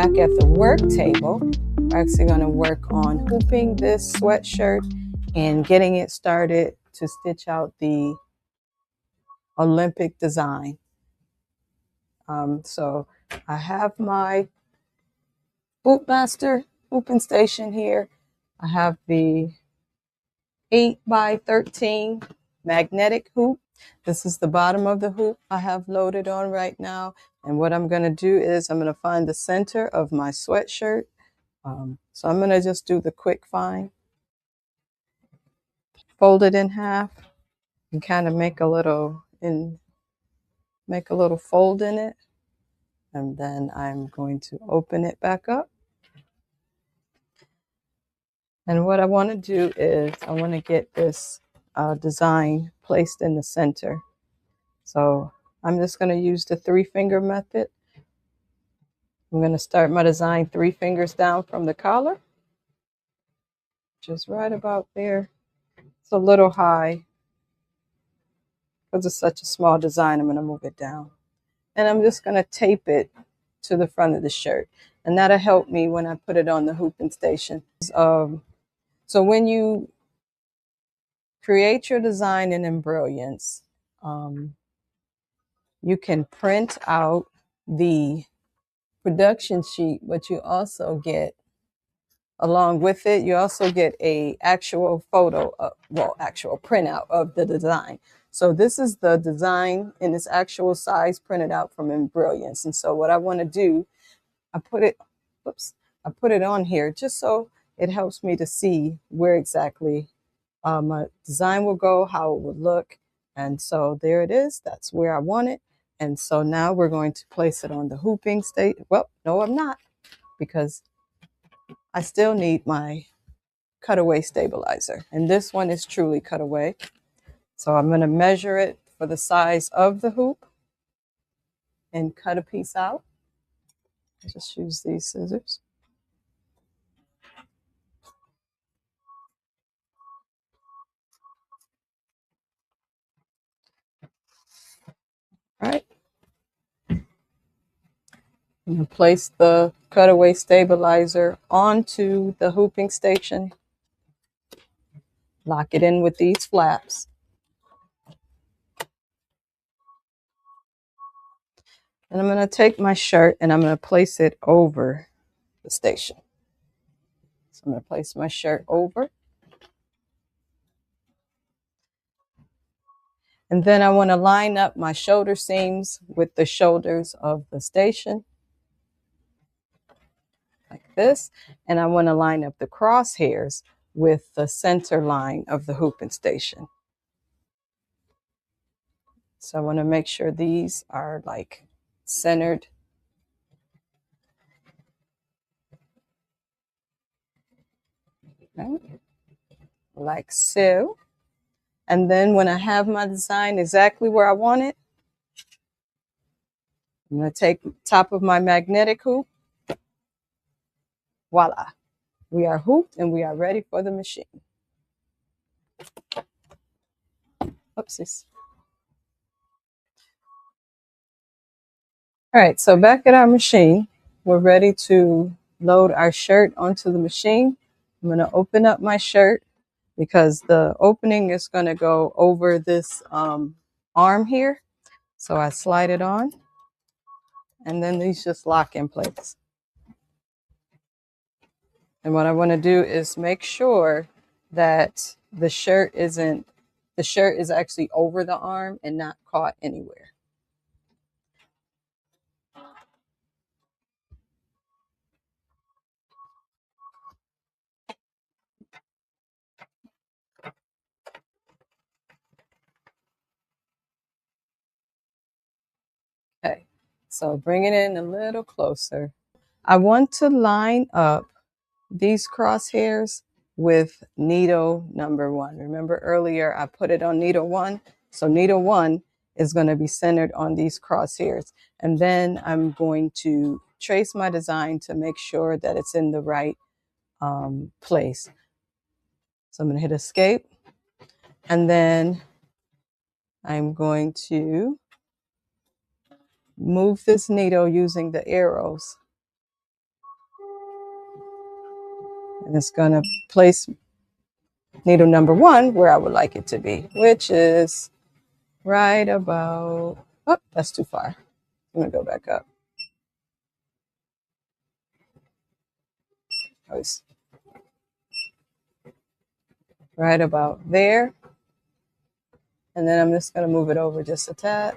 back at the work table. We're actually going to work on hooping this sweatshirt and getting it started to stitch out the Olympic design. So I have my Hoopmaster hooping station here. I have the 8x13 magnetic hoop. This is the bottom of the hoop I have loaded on right now. And what I'm going to do is I'm going to find the center of my sweatshirt. So I'm going to just do the quick find. Fold it in half and kind of make a little fold in it. And then I'm going to open it back up. And what I want to do is I want to get this design placed in the center. So I'm just going to use the 3-finger method. I'm going to start my design 3 fingers down from the collar, just right about there. It's a little high because it's such a small design. I'm going to move it down. And I'm just going to tape it to the front of the shirt. And that'll help me when I put it on the hooping station. So when you create your design in Embroiance, you can print out the production sheet, but you also get, along with it, you also get a actual actual printout of the design. So this is the design in its actual size printed out from Embroiance. And so what I want to do, I put it on here just so it helps me to see where exactly my design will go, how it would look. And so there it is. That's where I want it. And so now we're going to place it on the hooping state. Well, no, I'm not, because I still need my cutaway stabilizer. And this one is truly cutaway. So I'm going to measure it for the size of the hoop and cut a piece out. I'll just use these scissors. All right. I'm going to place the cutaway stabilizer onto the hooping station. Lock it in with these flaps. And I'm going to take my shirt and I'm going to place it over the station. So I'm going to place my shirt over. And then I want to line up my shoulder seams with the shoulders of the station, like this. And I want to line up the crosshairs with the center line of the hooping station. So I want to make sure these are like centered. Okay. Like so. And then when I have my design exactly where I want it, I'm going to take the top of my magnetic hoop. Voila. We are hooped and we are ready for the machine. Oopsies. All right, so back at our machine, we're ready to load our shirt onto the machine. I'm going to open up my shirt because the opening is going to go over this arm here. So I slide it on, and then these just lock in place. And what I want to do is make sure that the shirt is actually over the arm and not caught anywhere. Okay, so bring it in a little closer. I want to line up these crosshairs with needle number 1. Remember earlier I put it on needle 1. So needle 1 is going to be centered on these crosshairs. And then I'm going to trace my design to make sure that it's in the right place. So I'm going to hit escape. And then I'm going to move this needle using the arrows And it's going to place needle number 1 where I would like it to be, which is right about, oh, that's too far. I'm going to go back up. Right about there. And then I'm just going to move it over just a tad.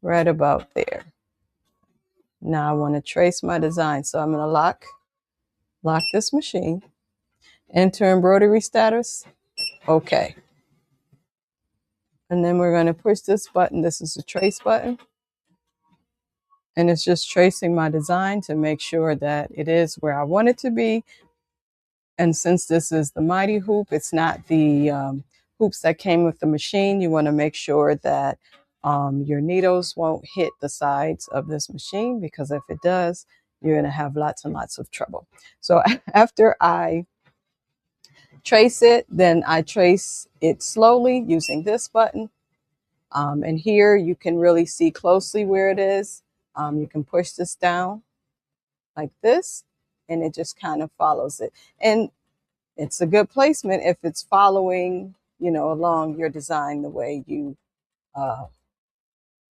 Right about there. Now I want to trace my design. So I'm going to lock this machine. Enter embroidery status. Okay. And then we're going to push this button. This is the trace button. And it's just tracing my design to make sure that it is where I want it to be. And since this is the Mighty hoop, it's not the hoops that came with the machine. You want to make sure that your needles won't hit the sides of this machine, because if it does, you're going to have lots and lots of trouble. So after I trace it, then I trace it slowly using this button. And here you can really see closely where it is. You can push this down like this, and it just kind of follows it. And it's a good placement if it's following, along your design the way you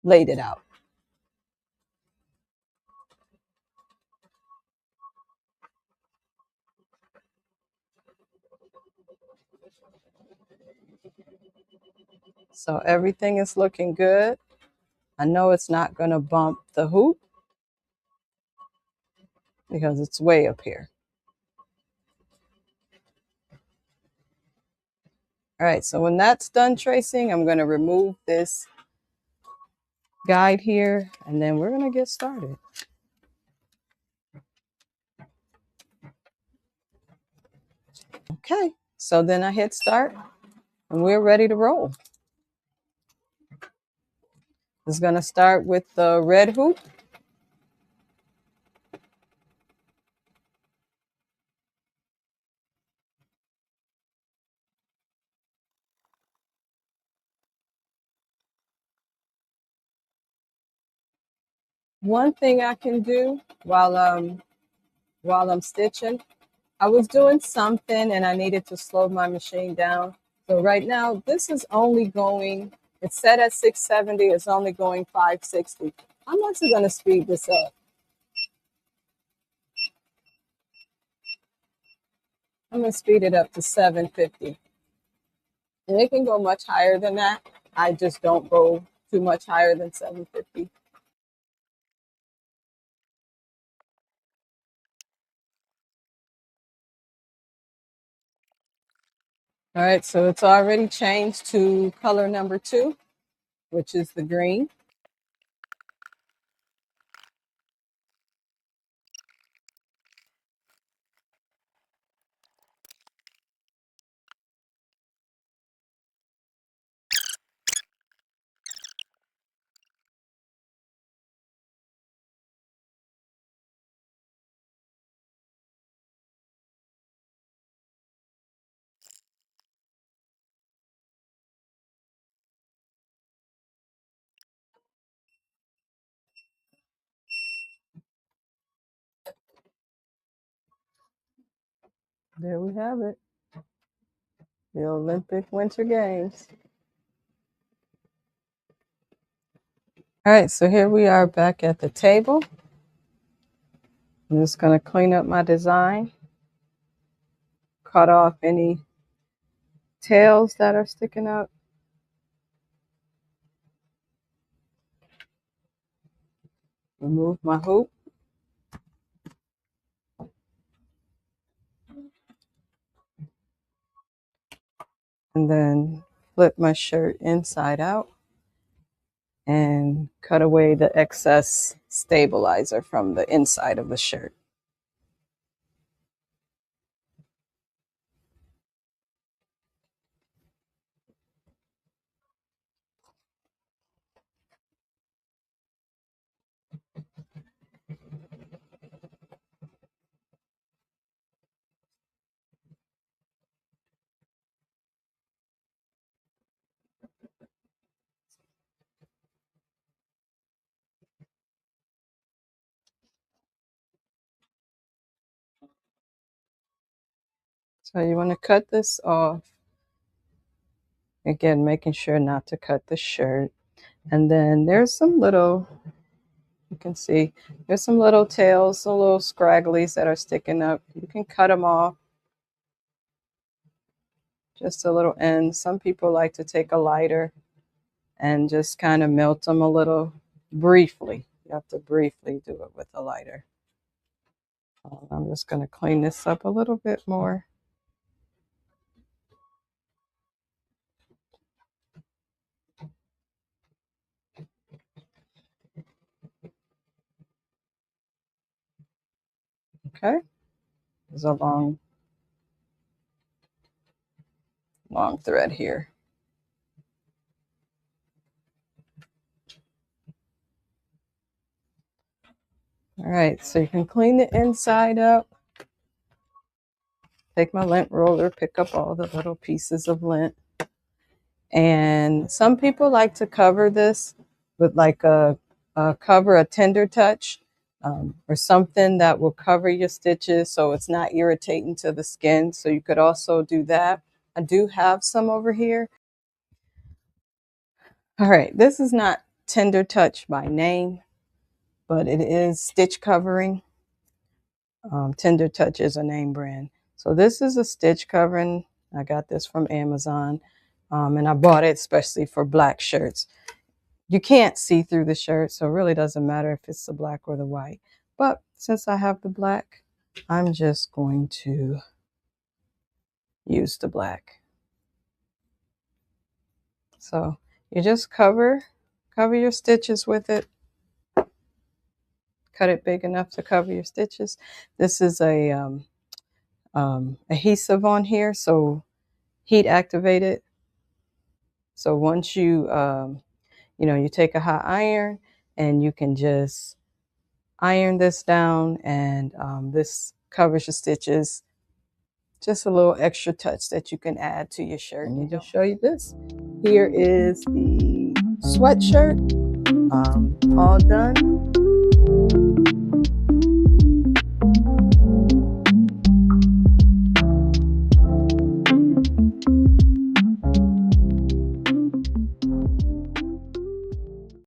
laid it out. So everything is looking good. I know it's not going to bump the hoop because it's way up here. All right, so when that's done tracing, I'm going to remove this guide here, and then we're going to get started. Okay, so then I hit start, and we're ready to roll. It's going to start with the red hoop. One thing I can do while I'm stitching, I was doing something and I needed to slow my machine down. So right now, this is only going, it's set at 670, it's only going 560. I'm actually going to speed this up. I'm going to speed it up to 750. And it can go much higher than that. I just don't go too much higher than 750. All right, so it's already changed to color number 2, which is the green. There we have it. The Olympic Winter Games. All right, so here we are back at the table. I'm just going to clean up my design, cut off any tails that are sticking up. Remove my hoop. And then flip my shirt inside out and cut away the excess stabilizer from the inside of the shirt. So you want to cut this off. Again, making sure not to cut the shirt. And then there's some little, you can see, there's some little tails, some little scragglies that are sticking up. You can cut them off. Just a little end. Some people like to take a lighter and just kind of melt them a little briefly. You have to briefly do it with a lighter. I'm just going to clean this up a little bit more. Okay, there's a long thread here. All right, so you can clean the inside up. Take my lint roller, pick up all the little pieces of lint. And some people like to cover this with like a tender touch or something that will cover your stitches so it's not irritating to the skin. So you could also do that. I do have some over here. All right, this is not Tender Touch by name, but it is stitch covering. Tender Touch is a name brand. So this is a stitch covering. I got this from Amazon, and I bought it especially for black shirts. You can't see through the shirt, so it really doesn't matter if it's the black or the white. But since I have the black, I'm just going to use the black. So you just cover your stitches with it. Cut it big enough to cover your stitches. This is a adhesive on here, so heat activated. So once you you take a hot iron and you can just iron this down, and this covers your stitches. Just a little extra touch that you can add to your shirt. And I'll show you this. Here is the sweatshirt all done.